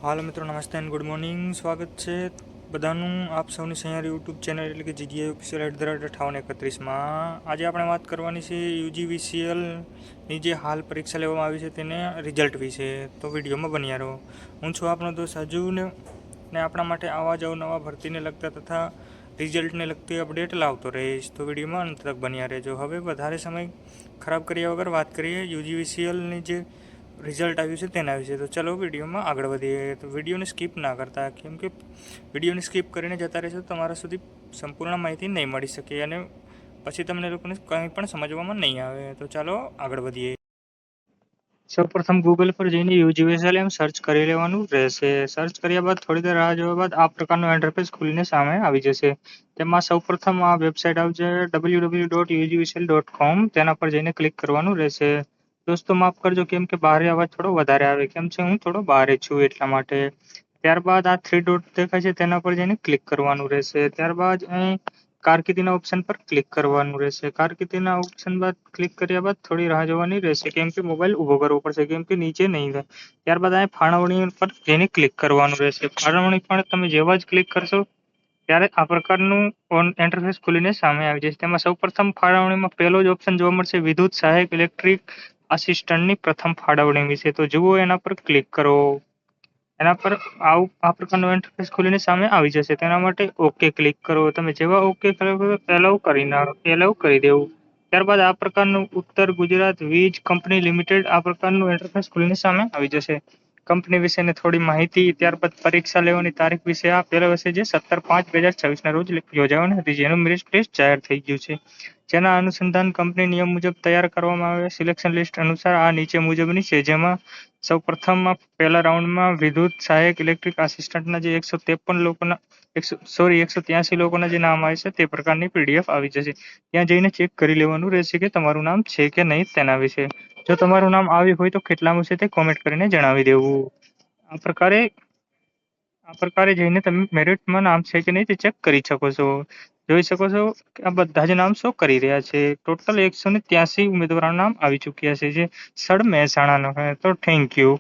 હાલો મિત્રો, નમસ્તે and good morning. સ્વાગત છે બધાનું આપ સૌની સહિયારી યુટ્યુબ ચેનલ એટલે કે જીજીઆઈ ઓફિશિયલ @5831માં. આજે આપણે વાત કરવાની છે યુજીવીસીએલની જે હાલ પરીક્ષા લેવામાં આવી છે તેને રિઝલ્ટ વિશે. તો વિડીયોમાં બન્યા રહો. હું છું આપનો દોસ્ત હજુને આપણા માટે આવા જ અવનવા ભરતીને લગતા તથા રિઝલ્ટને લગતી અપડેટ લાવતો રહીશ. તો વિડીયોમાં અંત તક બન્યા રહેજો. હવે વધારે સમય ખરાબ કર્યા વગર વાત કરીએ યુજીવીસીએલની જે રિઝલ્ટ આવ્યું છે તેના વિશે. તો ચલો વિડીયોમાં આગળ વધીએ. તો વિડીયોને સ્કીપ ના કરતા, કેમ કે વિડીયોને સ્કીપ કરીને જતા રહેશો તો તમારા સુધી સંપૂર્ણ માહિતી નહીં મળી શકે અને પછી તમને લોકોને કંઈ પણ સમજવામાં નહીં આવે. તો ચાલો આગળ વધીએ. સૌપ્રથમ ગૂગલ પર જઈને યુજીવીસીએલ એમ સર્ચ કરી લેવાનું રહેશે. સર્ચ કર્યા બાદ થોડી દેર રાહ જોયા બાદ આ પ્રકારનું ઇન્ટરફેસ ખુલીને સામે આવી જશે. તેમાં સૌપ્રથમ આ વેબસાઇટ આવશે www.ugvcl.com. તેના પર જઈને ક્લિક કરવાનું રહેશે. દોસ્તો માફ કરજો, કેમ કે બહાર અવાજ થોડો વધારે આવે કેમ છે, હું થોડો બહાર છું એટલા માટે. ત્યારબાદ આ 3 ડોટ દેખાય છે તેના પર જઈને ક્લિક કરવાનું રહેશે. ત્યારબાદ અહીં કારકિર્દીના ઓપ્શન પર ક્લિક કરવાનું રહેશે. કારકિર્દીના ઓપ્શન બાદ ક્લિક કર્યા બાદ થોડી રાહ જોવાની રહેશે, કેમ કે મોબાઈલ ઊભો કરવો પડશે, કેમ કે નીચે નહીં થાય. ત્યારબાદ અહીં ફાળવણી પર જઈને ક્લિક કરવાનું રહેશે. ફાળવણી પણ તમે જેવા જ ક્લિક કરશો ત્યારે આ પ્રકારનું ઇન્ટરફેસ ખુલીને સામે આવી જશે. તેમાં સૌપ્રથમ ફાળવણીમાં પહેલો જ ઓપ્શન જોવા મળશે વિદ્યુત સહાયક ઇલેક્ટ્રિક આસિસ્ટન્ટની પ્રથમ ફાળવણી વિશે. તો જુઓ, એના પર ક્લિક કરો. એના પર આ પ્રકારનું ઇન્ટરફેસ ખુલીને સામે આવી જશે. તેના માટે ઓકે ક્લિક કરો. તમે જેવા ઓકે કરો એલાઉ કરી દેવું. ત્યારબાદ આ પ્રકારનું ઉત્તર ગુજરાત વીજ કંપની લિમિટેડ આ પ્રકારનું ઇન્ટરફેસ ખુલીને સામે આવી જશે. કંપની વિશેની થોડી માહિતી. ત્યારબાદ પરીક્ષા લેવાની તારીખ વિશે આપેલ હશે, જે 17/5/2026 ના રોજ યોજાવાની હતી, જેનું મેરિટ લિસ્ટ જાહેર થઈ ગયું છે. જેના અનુસંધાન કંપની નિયમ મુજબ તૈયાર કરવામાં આવે. સિલેક્શન લિસ્ટ અનુસાર આ નીચે મુજબની છે, જેમાં સૌપ્રથમ પહેલા રાઉન્ડમાં વિદ્યુત સહાયક ઇલેક્ટ્રિક આસિસ્ટન્ટના જે 183 લોકોના જે નામ આવે છે તે પ્રકારની પીડીએફ આવી જશે. ત્યાં જઈને ચેક કરી લેવાનું રહેશે કે તમારું નામ છે કે નહીં તેના વિશે. જો તમારું નામ આવ્યું હોય તો કેટલામું છે તે કોમેન્ટ કરીને જણાવી દેવું. આ પ્રકારે જઈને તમે મેરિટમાં નામ છે કે નહીં તે ચેક કરી શકો છો. જોઈ શકો છો કે આ બધા જ નામ શો કરી રહ્યા છે. ટોટલ 183 ઉમેદવારોના નામ આવી ચૂક્યા છે, જે સ્થળ મહેસાણાનો છે. તો થેન્ક યુ.